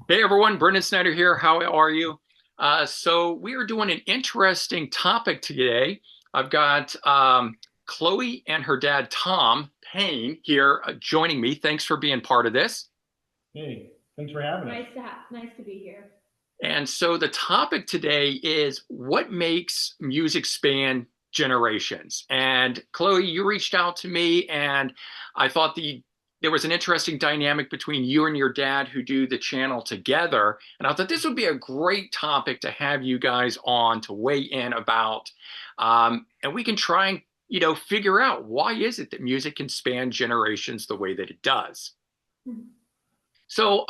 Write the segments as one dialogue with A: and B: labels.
A: Hey everyone, Brendan Snyder here. How are you? So we are doing an interesting topic today. I've got Chloe and her dad Tom Payne here joining me. Thanks for being part of this.
B: Hey, thanks for having us.
C: Nice to be here.
A: And so the topic today is what makes music span generations. And Chloe, you reached out to me, and I thought there was an interesting dynamic between you and your dad who do the channel together. And I thought this would be a great topic to have you guys on to weigh in about. And we can try and figure out why is it that music can span generations the way that it does. So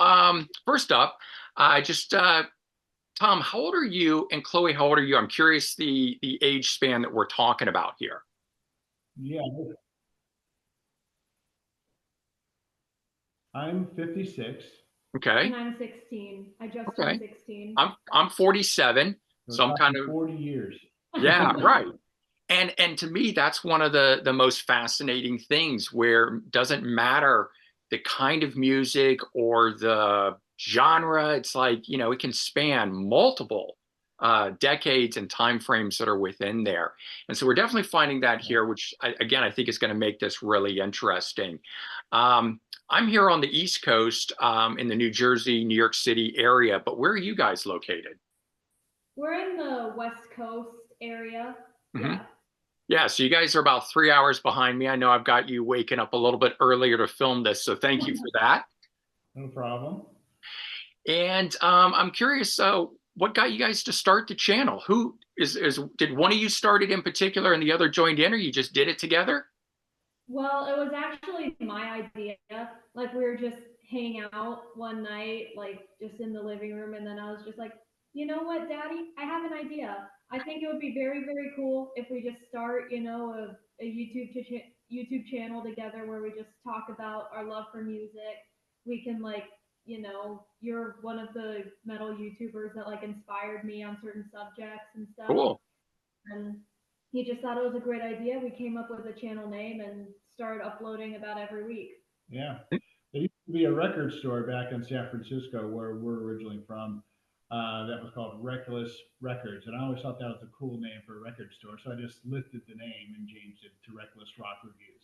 A: first up, I just Tom, how old are you? And Chloe, how old are you? I'm curious the age span that we're talking about here.
B: Yeah, I'm 56.
A: Okay.
C: And I'm 16. I just turned
A: Okay.
C: 16.
A: I'm 47,
B: We're
A: so I'm kind
B: talking
A: of
B: 40 years.
A: yeah, right. And to me, that's one of the most fascinating things where it doesn't matter the kind of music or the genre. It's like, it can span multiple decades and time frames that are within there. And so we're definitely finding that here, which again, I think is going to make this really interesting. Um, I'm here on the East Coast in the New Jersey, New York City area, but where are you guys located?
C: We're in the West Coast area.
A: Mhm.
C: Yeah.
A: Yeah, so you guys are about 3 hours behind me. I know I've got you waking up a little bit earlier to film this, so thank you for that.
B: No problem.
A: And I'm curious, what got you guys to start the channel? Who is did one of you start it in particular and the other joined in, or you just did it together?
C: Well, it was actually my idea. Like we were just hanging out one night, like just in the living room, and then I was just like, you know what, Daddy? I have an idea. I think it would be very, very cool if we just start, a YouTube channel together where we just talk about our love for music. We can like, you're one of the metal YouTubers that like inspired me on certain subjects and stuff.
A: Cool.
C: And he just thought it was a great idea. We came up with a channel name and started uploading about every week.
B: Yeah. There used to be a record store back in San Francisco where we're originally from. That was called Reckless Records. And I always thought that was a cool name for a record store. So I just lifted the name and changed it to Reckless Rock Reviews.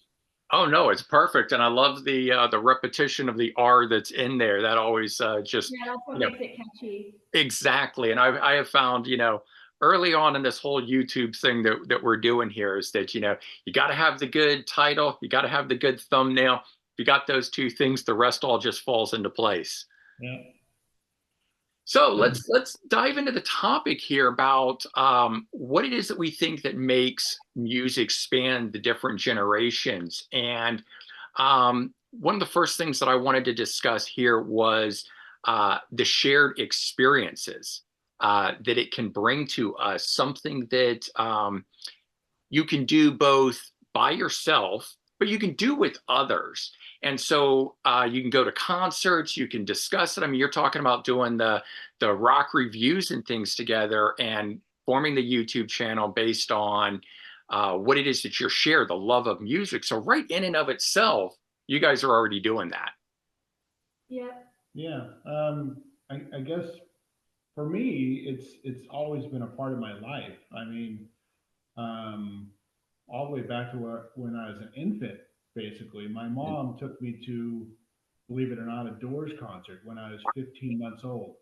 A: Oh no, it's perfect, and I love the repetition of the R that's in there. That always just
C: Yeah, that's what
A: you know
C: makes it catchy.
A: exactly. And I have found, early on in this whole YouTube thing that we're doing here is that, you got to have the good title, you got to have the good thumbnail. If you got those two things, the rest all just falls into place.
B: Yeah.
A: So let's dive into the topic here about what it is that we think that makes music span the different generations. And one of the first things that I wanted to discuss here was the shared experiences that it can bring to us, something that you can do both by yourself, but you can do with others. And so you can go to concerts, you can discuss it. I mean, you're talking about doing the rock reviews and things together and forming the YouTube channel based on what it is that you share, the love of music. So right in and of itself, you guys are already doing that.
C: Yeah.
B: Yeah. I guess for me, it's always been a part of my life. I mean, um, all the way back to when I was an infant, basically. My mom took me to, believe it or not, a Doors concert when I was 15 months old.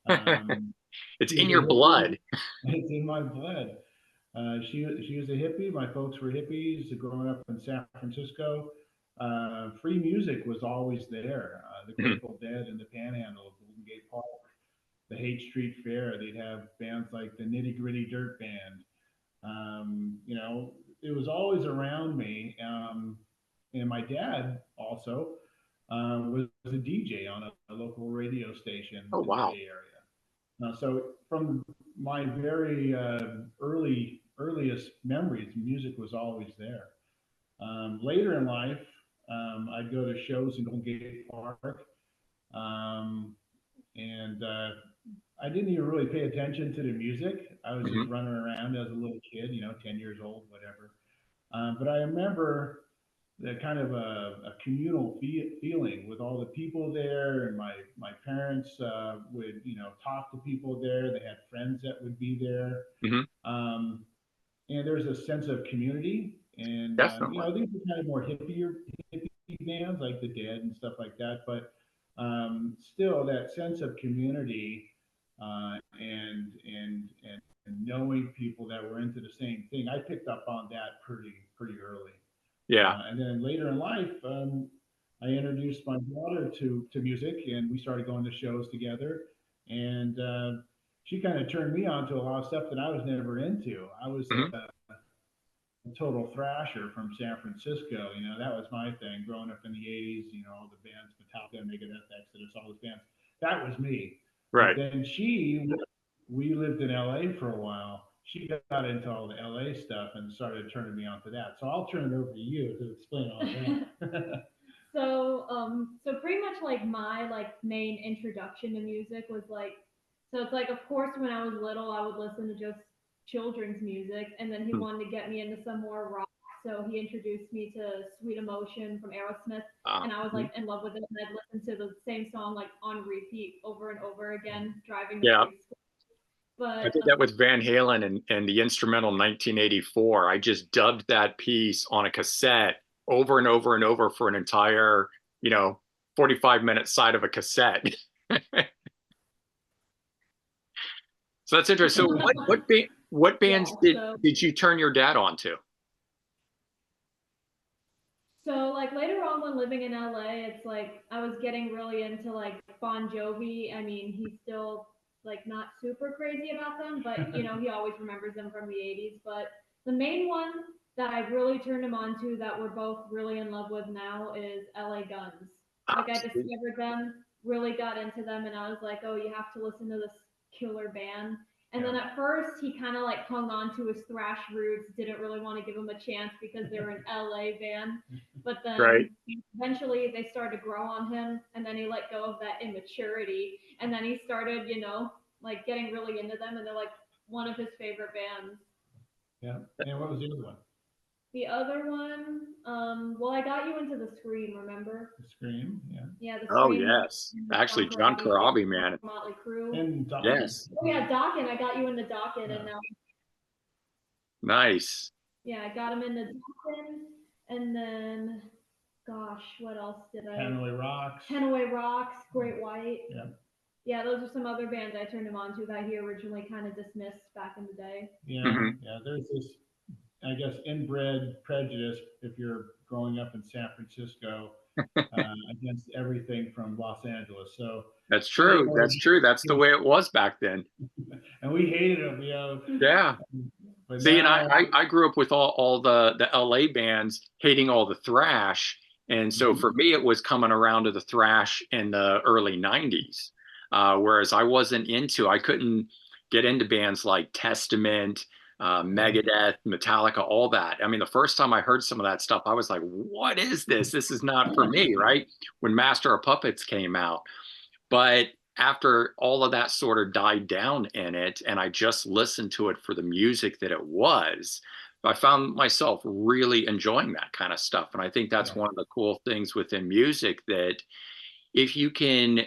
B: Um,
A: It's
B: she
A: in
B: was a
A: your
B: hippie.
A: blood.
B: It's in my blood. She was a hippie. My folks were hippies growing up in San Francisco. Free music was always there. The Grateful Dead and the Panhandle of Golden Gate Park, the Hate Street Fair. They'd have bands like the Nitty Gritty Dirt Band. You know, it was always around me. And my dad also was a DJ on a local radio station
A: Oh,
B: in the
A: wow.
B: Bay Area. So from my very earliest memories, music was always there. Later in life, I'd go to shows in Golden Gate Park, um, and I didn't even really pay attention to the music. I was just
A: Mhm.
B: running around as a little kid, 10 years old, whatever. But I remember the kind of a communal feeling with all the people there and my parents would, talk to people there. They had friends that would be there.
A: Hmm.
B: And there's a sense of community. And,
A: Definitely.
B: these are kind of more hippie bands like the Dead and stuff like that. But still, that sense of community and knowing people that were into the same thing, I picked up on that pretty early.
A: Yeah.
B: And then later in life, I introduced my daughter to music, and we started going to shows together. And she kind of turned me on to a lot of stuff that I was never into. I was
A: Hmm.
B: a total thrasher from San Francisco. That was my thing growing up in the '80s. All the bands, Metallica, Megadeth, Exodus, all those bands. That was me. But
A: Right.
B: then we lived in LA for a while. She got into all the LA stuff and started turning me on to that. So I'll turn it over to you to explain all that.
C: So pretty much like my like main introduction to music was like, so it's like, of course, when I was little, I would listen to just children's music, and then he
A: Hmm.
C: wanted to get me into some more rock. So he introduced me to Sweet Emotion from Aerosmith, and I was
A: Mhm.
C: like in love with it. And I'd listen to the same song like on repeat over and over again, driving to
A: Yeah.
C: preschool.
A: I
C: But
A: did that with Van Halen and the instrumental 1984. I just dubbed that piece on a cassette over and over and over for an entire, 45-minute side of a cassette. So that's interesting. So what
C: yeah,
A: bands did
C: so
A: did you turn your dad on to?
C: So like later on when living in LA, it's like I was getting really into like Bon Jovi. I mean, he's still like not super crazy about them, but he always remembers them from the 80s. But the main one that I really turned him on to that we're both really in love with now is LA Guns. Like I discovered them, really got into them, and I was like, oh, you have to listen to this killer band. And then
B: Yeah.
C: at first he kind of like hung on to his thrash roots, didn't really want to give him a chance because they were an LA band. But
A: Right.
C: then eventually they started to grow on him, and then he let go of that immaturity, and then he started, like getting really into them, and they're like one of his favorite bands.
B: Yeah. And what was the other one?
C: The other one, well, I got you into the Scream, remember?
B: The Scream. Yeah.
C: Yeah, the
A: Oh
C: Scream.
A: yes.
C: John
A: Actually, John
C: Corabi, yeah,
A: Corabi, man.
C: Motley Crue.
B: And Dokken.
A: Yes.
C: Oh yeah, Dokken. I got you into Dokken, and
B: Yeah.
C: now
A: Nice.
C: yeah, I got him into Dokken, and then gosh, what else did I?
B: Hanoi Rocks.
C: Hanoi Rocks, Great White.
B: Yeah.
C: Yeah, those are some other bands I turned him on to that he originally kind of dismissed back in the day.
B: Yeah.
A: Hmm.
B: Yeah. There's this, I guess, inbred prejudice if you're growing up in San Francisco against everything from Los Angeles. So
A: That's
B: they
A: true.
B: always,
A: That's true. That's the way it was back then.
B: and we hated them,
A: Yeah.
B: But
A: See, and I,
B: now,
A: I I grew up with all the LA bands hating all the thrash. And so
B: mhm,
A: for me, it was coming around to the thrash in the early 90s. Whereas I couldn't get into bands like Testament,
B: yeah,
A: Megadeth, Metallica, all that. I mean, the first time I heard some of that stuff, I was like, what is this? This is not for me, right? When Master of Puppets came out. But after all of that sort of died down in it, and I just listened to it for the music that it was, I found myself really enjoying that kind of stuff. And I think that's
B: yeah,
A: one of the cool things within music that if you can,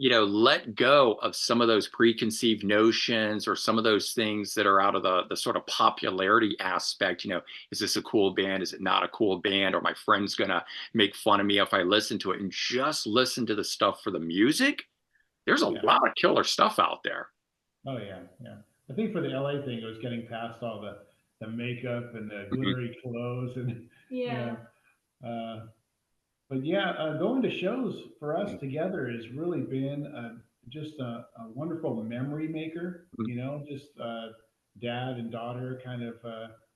A: let go of some of those preconceived notions or some of those things that are out of the sort of popularity aspect, is this a cool band? Is it not a cool band? Or my friend's going to make fun of me if I listen to it, and just listen to the stuff for the music. There's a
B: yeah.
A: lot of killer stuff out there.
B: Oh yeah, yeah. I think for the LA thing, it was getting past all the makeup and the
A: Mhm.
B: glittery clothes and you
C: Yeah.
B: know. Uh, but yeah, going to shows for us together has really been just a wonderful memory maker. Just dad and daughter kind of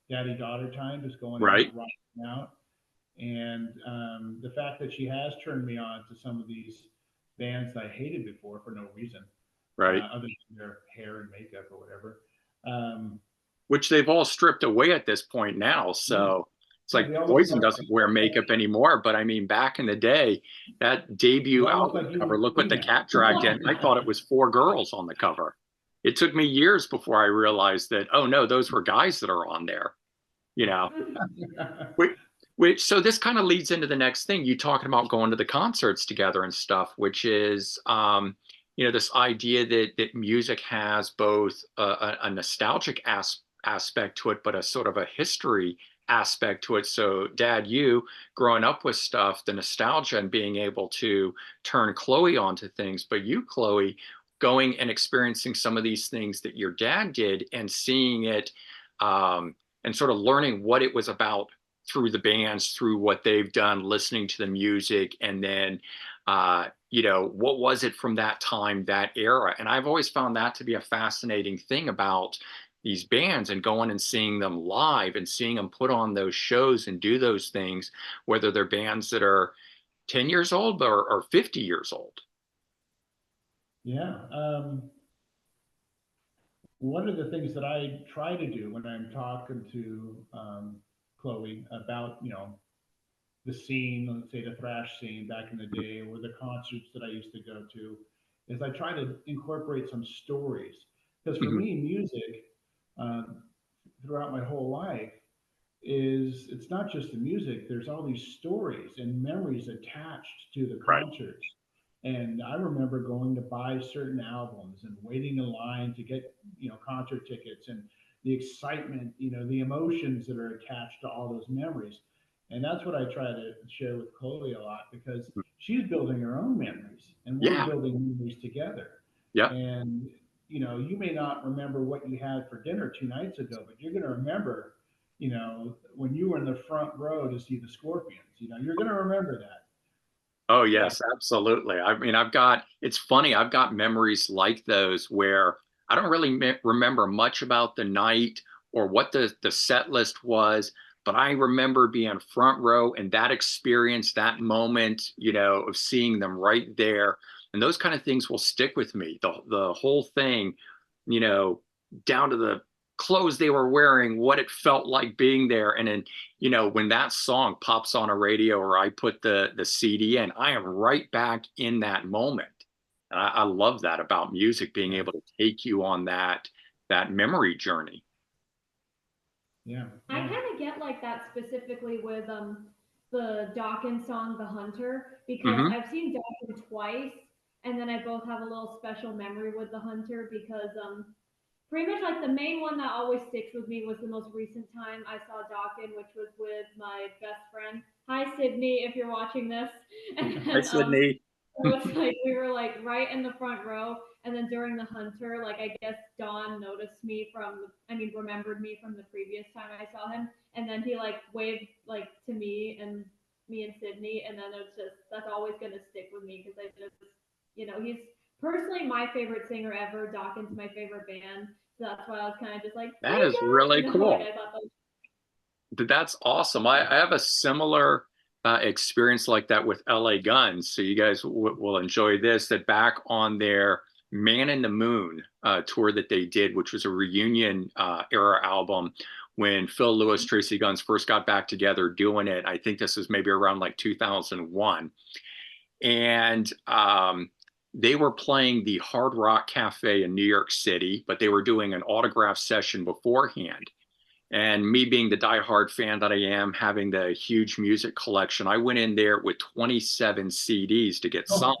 B: daddy daughter time, just going out,
A: Right,
B: rocking out. And the fact that she has turned me on to some of these bands that I hated before for no reason,
A: right.
B: other than their hair and makeup or whatever. Um,
A: Which they've all stripped away at this point now.
B: yeah,
A: So it's
B: yeah,
A: like
B: they all look
A: Poison
B: like
A: doesn't wear makeup anymore. But I mean, back in the day, that
B: they
A: debut
B: all look
A: album
B: like you
A: cover,
B: and
A: look what
B: me
A: the
B: now.
A: cat dragged in. I thought it was four girls on the cover. It took me years before I realized that, oh no, those were guys that are on there. You know, Which, so this kind of leads into the next thing, you talking about going to the concerts together and stuff, which is, this idea that music has both a nostalgic aspect to it, but a sort of a history aspect to it. So, Dad, you growing up with stuff, the nostalgia and being able to turn Chloe onto things, but you, Chloe, going and experiencing some of these things that your dad did and seeing it, and sort of learning what it was about through the bands, through what they've done, listening to the music, and then, what was it from that time, that era? And I've always found that to be a fascinating thing about these bands and going and seeing them live and seeing them put on those shows and do those things, whether they're bands that are 10 years old or 50 years old.
B: Yeah. One of the things that I try to do when I'm talking to Chloe about, the scene, let's say the thrash scene back in the day, or the concerts that I used to go to, is I try to incorporate some stories. Because for
A: Mhm.
B: me, music, throughout my whole life, it's not just the music. There's all these stories and memories attached to the
A: Right.
B: concerts. And I remember going to buy certain albums and waiting in line to get, concert tickets, and the excitement, the emotions that are attached to all those memories. And that's what I try to share with Chloe a lot, because she's building her own memories and we're
A: Yeah.
B: building memories together.
A: Yeah.
B: And, you may not remember what you had for dinner 2 nights ago, but you're going to remember, when you were in the front row to see the Scorpions. You're going to remember that.
A: Oh,
B: Yeah.
A: yes, absolutely. I mean, it's funny, I've got memories like those where I don't really remember much about the night or what the set list was, but I remember being front row and that experience, that moment, of seeing them right there. And those kind of things will stick with me. The whole thing, you know, down to the clothes they were wearing, what it felt like being there. And then, when that song pops on a radio or I put the CD in, I am right back in that moment. And I love that about music, being
B: Yeah.
A: able to take you on that memory journey.
B: Yeah.
C: I
B: Yeah.
C: kind of get like that specifically with the Dawkins song "The Hunter" because
A: Hmm.
C: I've seen Dawkins twice, and then I both have a little special memory with The Hunter because pretty much like the main one that always sticks with me was the most recent time I saw Dawkins, which was with my best friend. Hi Sydney, if you're watching this. And
A: Hi,
C: then
A: Sydney.
C: so it's like we were like right in the front row, and then during the Hunter, like I guess Don noticed me from, I mean, remembered me from the previous time I saw him, and then he like waved like to me and Sydney, and then it's just that's always gonna stick with me because I just, he's personally my favorite singer ever. Dawkins my favorite band, so that's why I was kind of just like,
A: That
C: hey
A: is
C: Don,
A: really
C: like
A: cool.
C: I thought that was
A: That's awesome. I have a similar experience like that with LA Guns. So you guys will enjoy this. That back on their Man in the Moon tour that they did, which was a reunion era album when Phil Lewis, Tracy Guns first got back together doing it. I think this was maybe around like 2001. And they were playing the Hard Rock Cafe in New York City, but they were doing an autograph session beforehand. And me being the diehard fan that I am, having the huge music collection, I went in there with 27 CDs to get
B: Oh,
A: signed.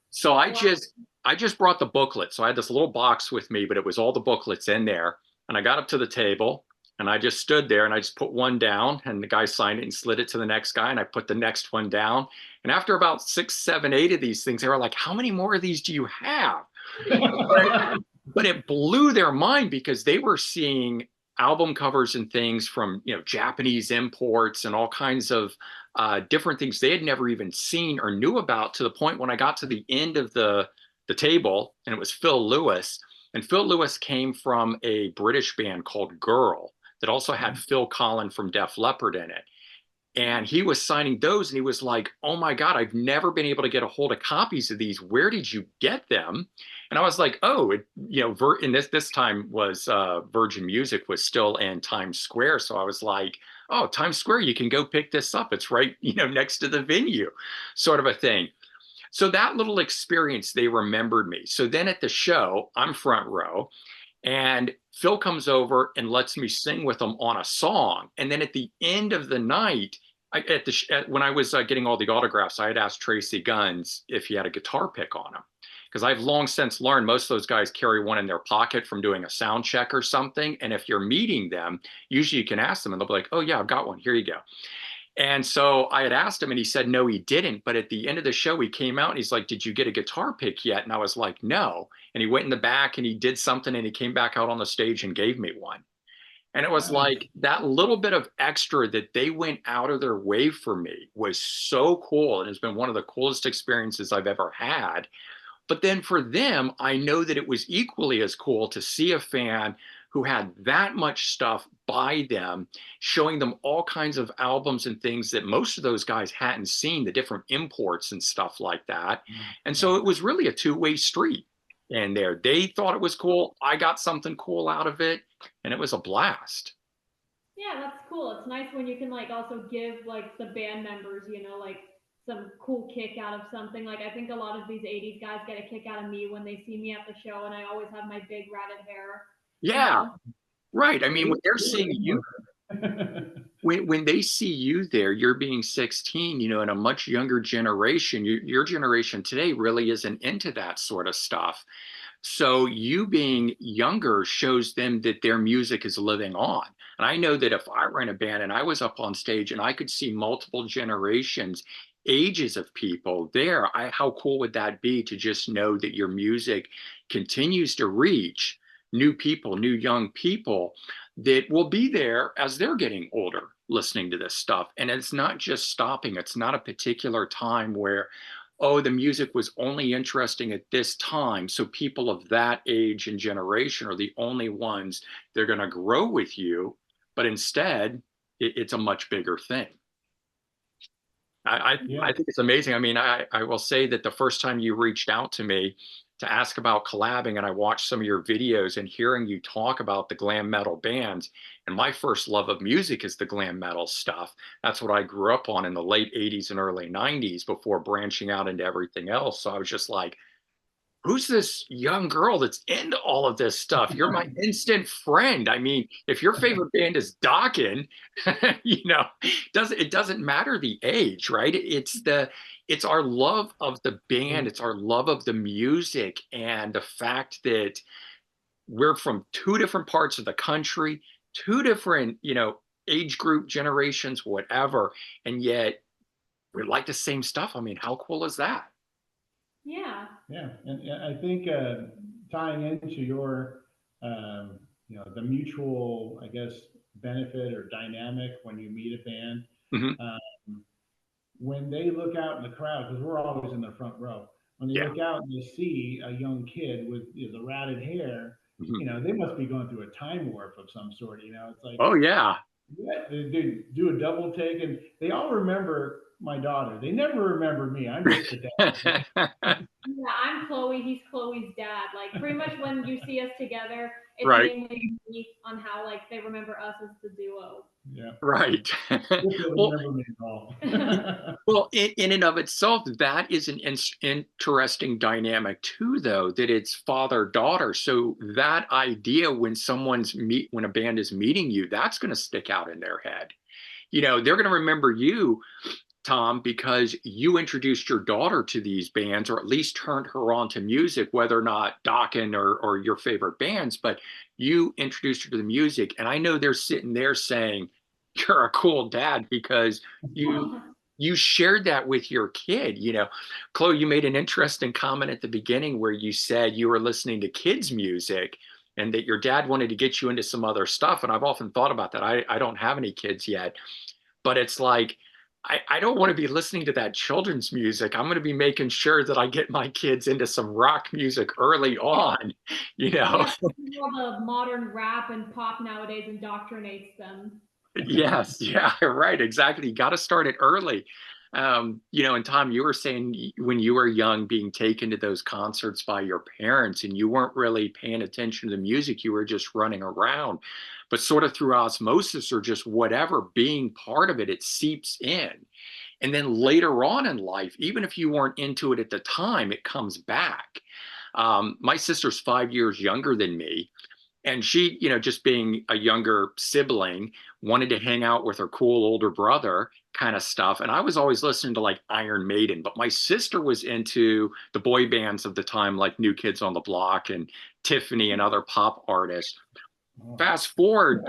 A: So I
C: wow.
A: just brought the booklet. So I had this little box with me, but it was all the booklets in there. And I got up to the table and I just stood there and I just put one down and the guy signed it and slid it to the next guy and I put the next one down. And after about 6, 7, 8 of these things, they were like, "How many more of these do you have?" But but it blew their mind because they were seeing album covers and things from Japanese imports and all kinds of different things they had never even seen or knew about, to the point when I got to the end of the table and it was Phil Lewis, and Phil Lewis came from a British band called Girl that also had Phil Collins from Def Leppard in it, and he was signing those and he was like, "Oh my god, I've never been able to get a hold of copies of these. Where did you get them?" And I was like, "Oh, and this time was Virgin Music was still in Times Square, so I was like, "Oh, Times Square, you can go pick this up. It's right next to the venue," sort of a thing. So that little experience, they remembered me. So then at the show, I'm front row, And Phil comes over and lets me sing with him on a song. And then at the end of the night, when I was getting all the autographs, I had asked Tracy Guns if he had a guitar pick on him. Because I've long since learned most of those guys carry one in their pocket from doing a sound check or something. And if you're meeting them, usually you can ask them and they'll be like, oh, yeah, I've got one. Here you go. And so I had asked him and he said, no, he didn't. But at the end of the show, he came out and he's like, did you get a guitar pick yet? And I was like, no. And he went in the back and he did something and he came back out on the stage and gave me one. And it was like that little bit of extra that they went out of their way for me was so cool. And it's been one of the coolest experiences I've ever had. But then for them, I know that it was equally as cool to see a fan who had that much stuff by them, showing them all kinds of albums and things that most of those guys hadn't seen, the different imports and stuff like that. And so it was really a two-way street in there. They thought it was cool. I got something cool out of it, and it was a blast.
C: Yeah, that's cool. It's nice when you can like also give like the band members, you know, like some cool kick out of something. Like I think a lot of these 80s guys get a kick out of me when they see me at the show and I always have my big ratted hair.
A: Yeah, right. I mean, when they're seeing you, when they see you there, you're being 16, you know, in a much younger generation, your generation today really isn't into that sort of stuff. So you being younger shows them that their music is living on. And I know that if I ran a band and I was up on stage and I could see multiple generations, ages of people there, how cool would that be to just know that your music continues to reach new people, new young people that will be there as they're getting older listening to this stuff. And it's not just stopping. It's not a particular time where, oh, the music was only interesting at this time. So people of that age and generation are the only ones they're going to grow with you. But instead, it's a much bigger thing. I think it's amazing. I mean, I will say that the first time you reached out to me to ask about collabing and I watched some of your videos and hearing you talk about the glam metal bands, and my first love of music is the glam metal stuff. That's what I grew up on in the late 80s and early 90s before branching out into everything else. So I was just like, who's this young girl that's into all of this stuff? You're my instant friend. I mean, if your favorite band is Dokken, you know, it doesn't matter the age, right? It's our love of the band, it's our love of the music, and the fact that we're from two different parts of the country, two different, you know, age group, generations, whatever, and yet we like the same stuff. I mean, how cool is that?
C: Yeah.
B: Yeah, and I think tying into your, you know, the mutual, I guess, benefit or dynamic when you meet a band, when they look out in the crowd, because we're always in the front row, when they look out and they see a young kid with, you know, the ratted hair, you know, they must be going through a time warp of some sort. You know, it's like,
A: oh yeah,
B: they do a double take, and they all remember my daughter. They never remember me. I'm just the dad.
C: Yeah, I'm Chloe. He's Chloe's dad. Like pretty much when you see us together, it's
A: right.
C: mainly me on how like they remember us as the duo.
B: Yeah.
A: Right. Well, well, in and of itself, that is an interesting dynamic too, though, that it's father-daughter. So that idea when when a band is meeting you, that's going to stick out in their head. You know, they're going to remember you, Tom, because you introduced your daughter to these bands, or at least turned her on to music, whether or not Dokken or your favorite bands, but you introduced her to the music. And I know they're sitting there saying, you're a cool dad because you shared that with your kid. You know, Chloe, you made an interesting comment at the beginning where you said you were listening to kids' music and that your dad wanted to get you into some other stuff. And I've often thought about that. I don't have any kids yet, but it's like, I don't want to be listening to that children's music. I'm going to be making sure that I get my kids into some rock music early on, you know.
C: Yeah, all the modern rap and pop nowadays indoctrinates them.
A: Yes, yeah, right, exactly. You got to start it early. You know, and Tom, you were saying when you were young, being taken to those concerts by your parents, and you weren't really paying attention to the music, you were just running around. But sort of through osmosis or just whatever, being part of it, it seeps in. And then later on in life, even if you weren't into it at the time, it comes back. My sister's 5 years younger than me. And she, just being a younger sibling, wanted to hang out with her cool older brother kind of stuff. And I was always listening to like Iron Maiden, but my sister was into the boy bands of the time, like New Kids on the Block and Tiffany and other pop artists.
B: Oh.
A: Fast forward,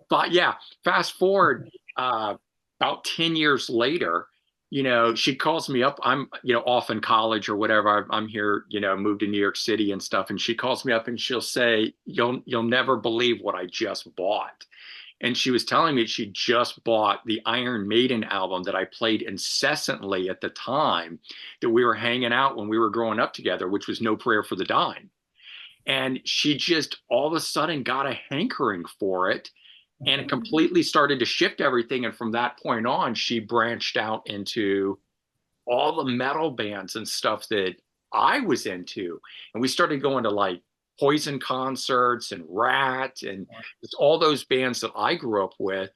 A: but yeah, fast forward about 10 years later, she calls me up. I'm, off in college or whatever. I'm here, moved to New York City and stuff. And she calls me up and she'll say, you'll never believe what I just bought. And she was telling me she just bought the Iron Maiden album that I played incessantly at the time that we were hanging out when we were growing up together, which was No Prayer for the Dying. And she just all of a sudden got a hankering for it, and it completely started to shift everything. And from that point on, she branched out into all the metal bands and stuff that I was into. And we started going to like Poison concerts and Rat and just all those bands that I grew up with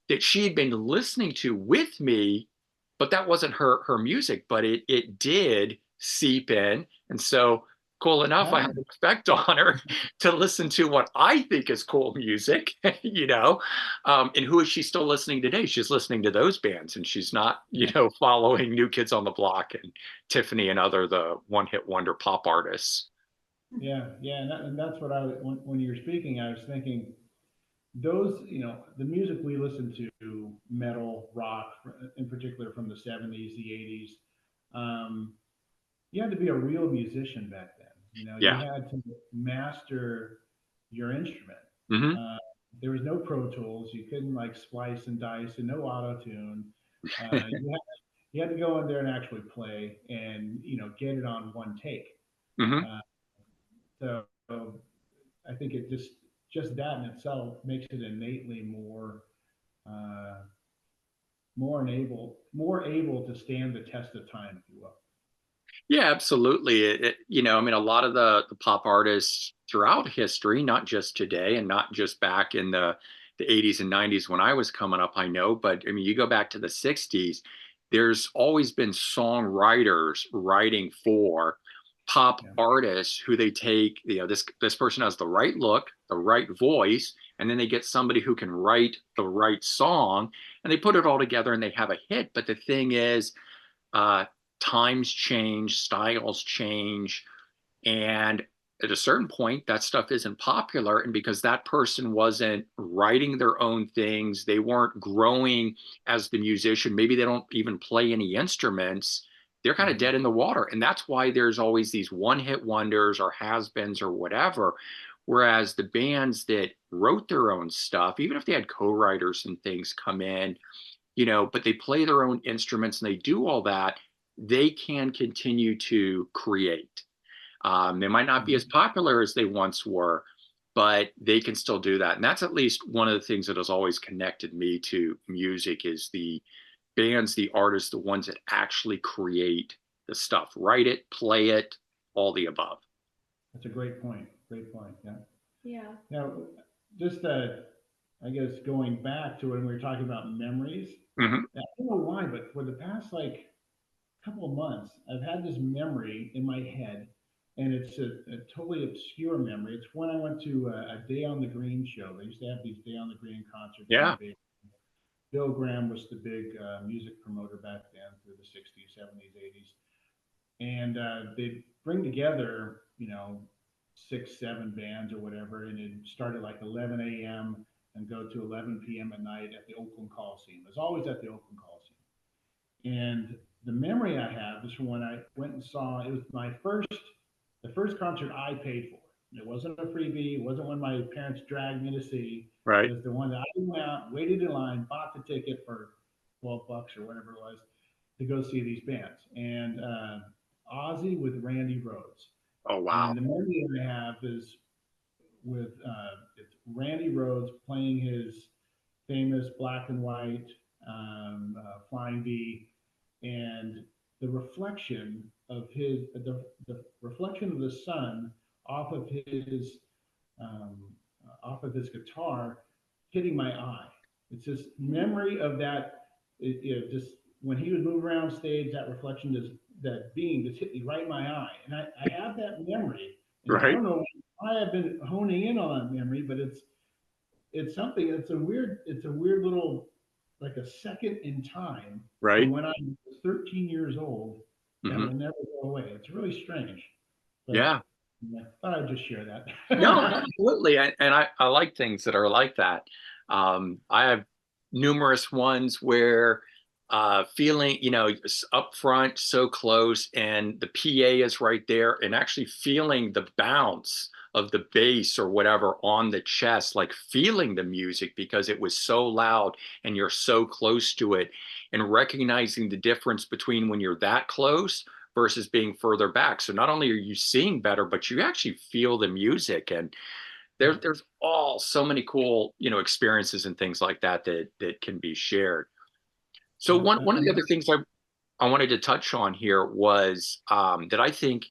A: that she had been listening to with me, but that wasn't her music, but it did seep in. And so cool enough, I have an effect on her to listen to what I think is cool music, and who is she still listening today? She's listening to those bands, and she's not, following New Kids on the Block and Tiffany and other the one hit wonder pop artists.
B: Yeah, yeah, and that's what when you were speaking, I was thinking those, the music we listen to, metal, rock, in particular from the 70s, the 80s, you had to be a real musician back then. You
A: Yeah.
B: had to master your instrument.
A: Hmm.
B: Uh, there was no Pro Tools. You couldn't like splice and dice, and no auto tune. You had to go in there and actually play, and get it on one take.
A: Hmm.
B: Uh, so I think it just that in itself makes it innately uh, more able to stand the test of time, if you will.
A: Yeah, absolutely. I mean, a lot of the pop artists throughout history, not just today and not just back in the 80s and 90s when I was coming up, I know, but I mean, you go back to the 60s, there's always been songwriters writing for pop
B: Yeah.
A: artists who they take, this person has the right look, the right voice, and then they get somebody who can write the right song and they put it all together and they have a hit. But the thing is, uh, times change, styles change, and at a certain point, that stuff isn't popular. And because that person wasn't writing their own things, they weren't growing as the musician, maybe they don't even play any instruments, they're kind of
B: Mhm.
A: dead in the water. And that's why there's always these one hit wonders or has beens or whatever. Whereas the bands that wrote their own stuff, even if they had co writers and things come in, but they play their own instruments and they do all that, they can continue to create. They might not be as
B: Mhm.
A: popular as they once were, but they can still do that. And that's at least one of the things that has always connected me to music is the bands, the artists, the ones that actually create the stuff, write it, play it, all the above.
B: That's a great point. Great point. Yeah.
C: Yeah.
B: Now, just I guess going back to when we were talking about memories,
A: Hmm.
B: I don't know why, but for the past like couple of months, I've had this memory in my head, and it's a totally obscure memory. It's when I went to a Day on the Green show. They used to have these Day on the Green concerts in the
A: Yeah.
B: Bay. Bill Graham was the big music promoter back then through the 60s, 70s, 80s. And they'd bring together, 6, 7 bands or whatever, and it started like 11 a.m. and go to 11 p.m. at night at the Oakland Coliseum. It was always at the Oakland Coliseum. And the memory I have is from when I went and saw it was the first concert I paid for. It wasn't a freebie. It wasn't when my parents dragged me to see. It
A: Right.
B: was the one that I went out, waited in line, bought the ticket for $12 or whatever it was to go see these bands. And Ozzy with Randy Rhoads.
A: Oh, wow.
B: And the memory I have is with it's Randy Rhoads playing his famous black and white Flying V, and the reflection of the reflection of the sun off of his um, off of his guitar hitting my eye. It's this memory of that. Just when he would move around stage, that reflection, just that beam just hit me right in my eye, and I have that memory, and I
A: Right.
B: don't know I have been honing in on that memory, but it's something. It's a weird little, like a second in time from
A: Right.
B: when I was 13 years old that
A: Hmm.
B: will never go away. It's really strange, but
A: Yeah.
B: I thought I'd just share
A: No,
B: that.
A: absolutely. And I like things that are like that. I have numerous ones where feeling, up front, so close, and the PA is right there, and actually feeling the bounce of the bass or whatever on the chest, like feeling the music because it was so loud and you're so close to it, and recognizing the difference between when you're that close versus being further back. So not only are you seeing better, but you actually feel the music. And there's all so many cool, experiences and things like that that can be shared. So
B: Yeah,
A: one of the
B: and
A: other things I wanted to touch on here was that I think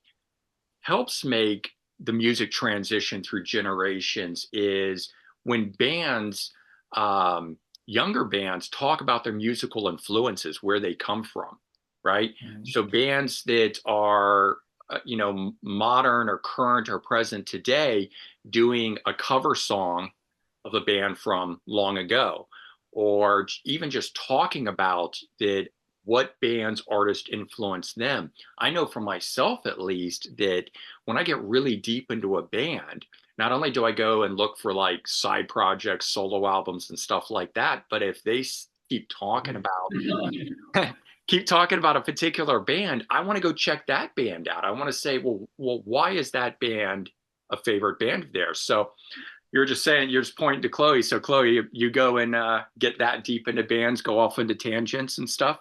A: helps make the music transition through generations is when bands, um, younger bands, talk about their musical influences, where they come from, right?
B: mhm.
A: So bands that are, modern or current or present today doing a cover song of a band from long ago, or even just talking about that, what bands, artists influenced them. I know for myself, at least, that when I get really deep into a band, not only do I go and look for like side projects, solo albums, and stuff like that, but if they keep talking about keep talking about a particular band, I want to go check that band out. I want to say, well, why is that band a favorite band of theirs? So you're just saying, you're just pointing to Chloe. So Chloe, you go and get that deep into bands, go off into tangents and stuff.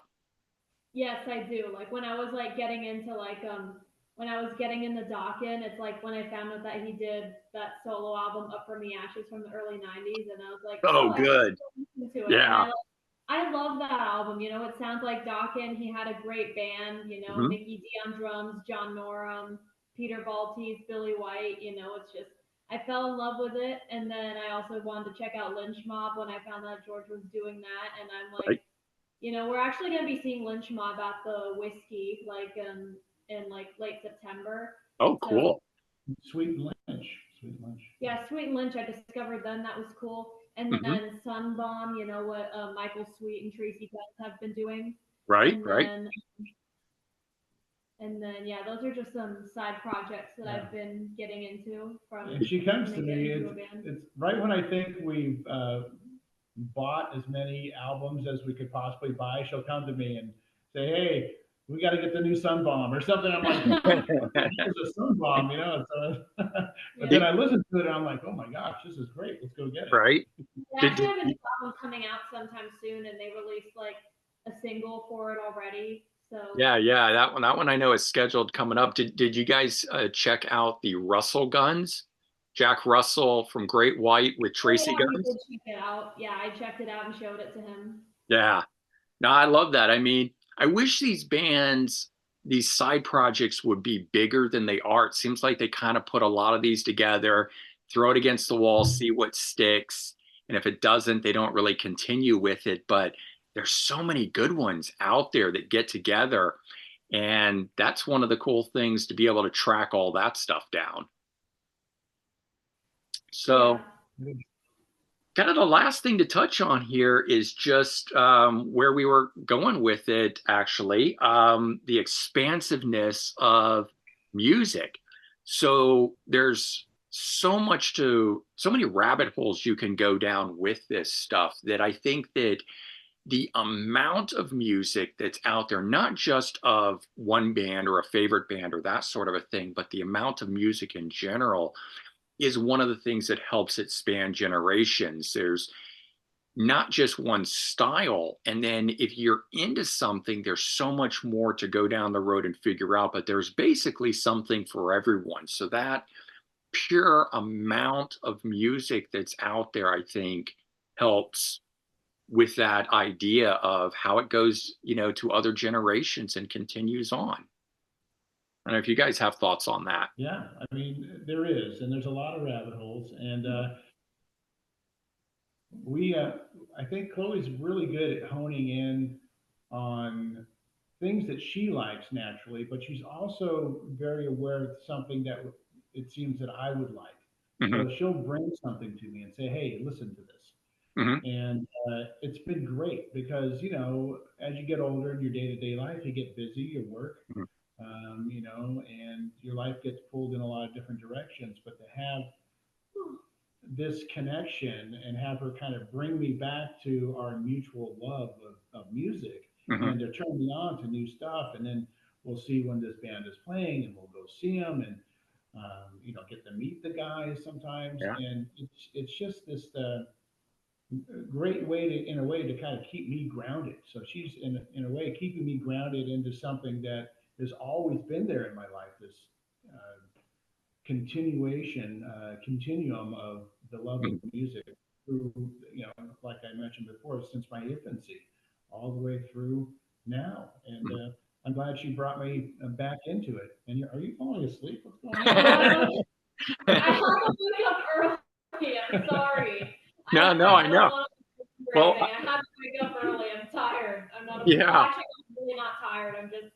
C: Yes, I do. Like when I was like getting into like when I was getting into Dawkins, it's like when I found out that he did that solo album Up From the Ashes from the early '90s, and I was like,
A: Oh,
C: oh, I should
A: good.
C: listen to it. And
A: Yeah.
C: I love that album. You know, it sounds like Dawkins. He had a great band. You know,
A: Mhm.
C: Mickey D on drums, John Norum, Peter Baltes, Billy White. You know, it's just I fell in love with it, and then I also wanted to check out Lynch Mob when I found out George was doing that, and I'm like,
A: Right.
C: we're actually going to be seeing Lynch Mob at the Whiskey like in like late September.
A: Oh,
C: So
A: cool.
B: Sweet Lynch, Sweet Lynch.
C: yeah, Sweet and Lynch I discovered then that was cool. And
A: Hmm.
C: then Sunbomb, you know what Michael Sweet and Tracy Guns have been doing.
A: Right.
C: And
A: Right.
C: yeah, those are just some side projects that
B: Yeah.
C: I've been getting into
B: And
C: from
B: she comes
C: when
B: to
C: I get
B: me.
C: into a band.
B: It's right when I think we've bought as many albums as we could possibly buy. She'll come to me and say, "Hey, we got to get the new Sun Bomb or something." I'm like, "It's a Sun Bomb, you know." But then
C: Yeah.
A: Did-
B: I listen to it and I'm like, "Oh my gosh, this is great. Let's go get it."
A: right.
C: They
A: Did,
C: actually
A: did
C: have a new album coming out sometime soon, and they released like a single for it already. So
A: Yeah, yeah, that one I know is scheduled coming up. Did you guys check out the Russell Guns? Jack Russell from Great White with
C: oh
A: Tracy
C: yeah, we
A: Guns?
C: did check it out. Yeah, I checked it out and showed it to him.
A: Yeah. No, I love that. I mean, I wish these bands, these side projects would be bigger than they are. It seems like they kind of put a lot of these together, throw it against the wall, see what sticks. And if it doesn't, they don't really continue with it. But there's so many good ones out there that get together. And that's one of the cool things, to be able to track all that stuff down.
C: Yeah.
A: So kind of the last thing to touch on here is just where we were going with it, actually, the expansiveness of music. So there's so many rabbit holes you can go down with this stuff, that I think that the amount of music that's out there, not just of one band or a favorite band or that sort of a thing, but the amount of music in general is one of the things that helps it span generations. There's not just one style. And then if you're into something, there's so much more to go down the road and figure out, but there's basically something for everyone. So that pure amount of music that's out there, I think, helps with that idea of how it goes, to other generations and continues on. I don't know if you guys have thoughts on that.
B: Yeah, I mean, there is, and there's a lot of rabbit holes, and we, I think Chloe's really good at honing in on things that she likes naturally, but she's also very aware of something that it seems that I would like.
A: Hmm.
B: So she'll bring something to me and say, "Hey, listen to this."
A: Hmm.
B: And it's been great because, you know, as you get older in your day-to-day life, you get busy, you work, you know, and your life gets pulled in a lot of different directions. But to have this connection and have her kind of bring me back to our mutual love of music
A: Hmm.
B: and to turn me on to new stuff, and then we'll see when this band is playing and we'll go see them, and you know, get to meet the guys sometimes,
A: Yeah.
B: and it's just this great way to, in a way, to kind of keep me grounded. So she's in a way keeping me grounded into something that has always been there in my life. This uh, continuum of the love of
A: Mhm.
B: music through, you know, like I mentioned before, since my infancy, all the way through now. And I'm glad she brought me back into it. And are you falling asleep? What's going
C: I had to wake up early. I'm sorry.
A: No, no, I
C: I don't
A: know.
C: want to do
A: Well,
C: anything. I had to wake up early. I'm tired. I'm not. Well,
A: yeah.
C: actually, I'm really not tired. I'm just.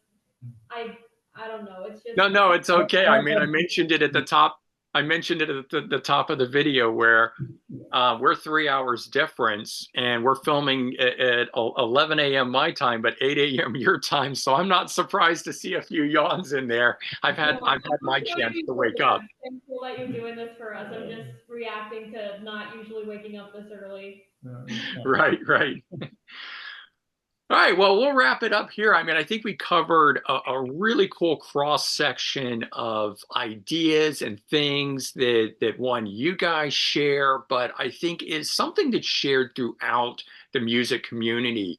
C: I. I don't know. It's just.
A: No, no, it's okay. I mean, I
B: on?
A: mentioned it at the top. I mentioned it at the top of the video where we're 3 hours difference and we're filming at 11 a.m. my time, but 8 a.m. your time. So I'm not surprised to see a few yawns in there. I've had
C: No,
A: I've
C: I'm
A: had my
C: just
A: chance
C: you
A: to
C: for
A: wake up.
C: this. I'm cool that you're doing this for us. I'm just reacting to not usually waking up this early.
A: Right, right. All right, well, we'll wrap it up here. I mean, I think we covered a really cool cross section of ideas and things that one you guys share, but I think is something that's shared throughout the music community.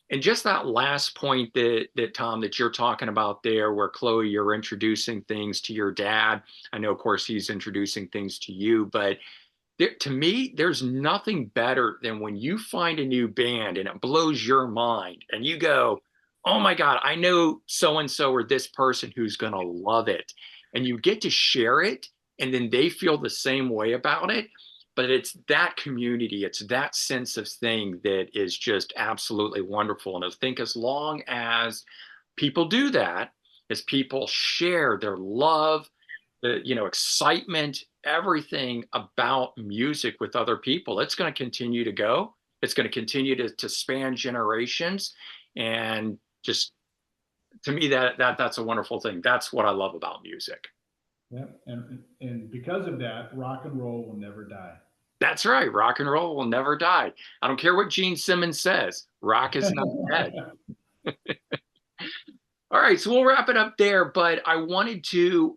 A: And just that last point that Tom, that you're talking about there, where Chloe, you're introducing things to your dad. I know, of course, he's introducing things to you, but there, to me, there's nothing better than when you find a new band and it blows your mind and you go, oh my God, I know so and so or this person who's going to love it. And you get to share it and then they feel the same way about it. But it's that community, it's that sense of thing that is just absolutely wonderful. And I think as long as people do that, as people share their love, the excitement, everything about music with other people, it's going to continue to go. It's going to continue to span generations, and just to me that's a wonderful thing. That's what I love about music.
B: Yeah, and because of that, rock and roll will never die.
A: That's right. Rock and roll will never die. I don't care what Gene Simmons says. Rock is not dead. All right, so we'll wrap it up there. But I wanted to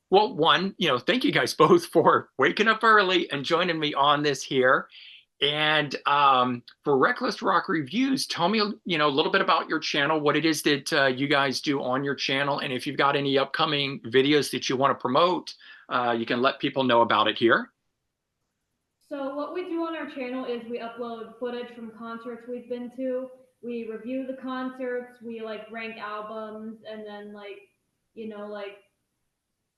A: well, one, thank you guys both for waking up early and joining me on this here. And for Reckless Rock Reviews, tell me, a little bit about your channel, what it is that you guys do on your channel, and if you've got any upcoming videos that you want to promote, you can let people know about it here.
C: So what we do on our channel is we upload footage from concerts we've been to. We review the concerts, we like rank albums, and then like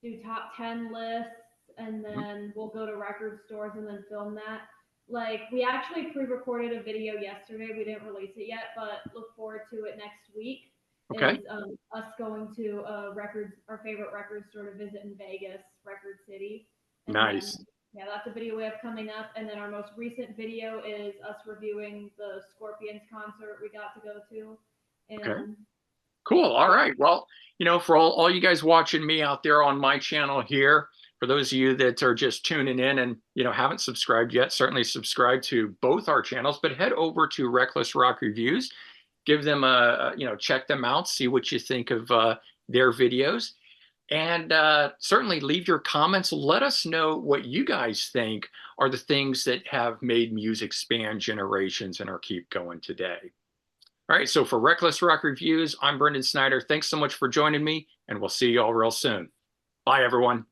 C: do top 10 lists, and then we'll go to record stores and then film that. Like, we actually pre-recorded a video yesterday. We didn't release it yet, but look forward to it next week.
A: Okay.
C: Is us going to our favorite record store to visit in Vegas, Record City. And
A: Nice.
C: then, yeah, that's a video we have coming up. And then our most recent video is us reviewing the Scorpions concert we got to go to. And
A: okay. Cool. All right. Well, for all you guys watching me out there on my channel here, for those of you that are just tuning in and, haven't subscribed yet, certainly subscribe to both our channels, but head over to Reckless Rock Reviews, give them check them out, see what you think of their videos. And certainly leave your comments. Let us know what you guys think are the things that have made music span generations and are keep going today. All right, so for Reckless Rock Reviews, I'm Brendan Snyder. Thanks so much for joining me, and we'll see you all real soon. Bye, everyone.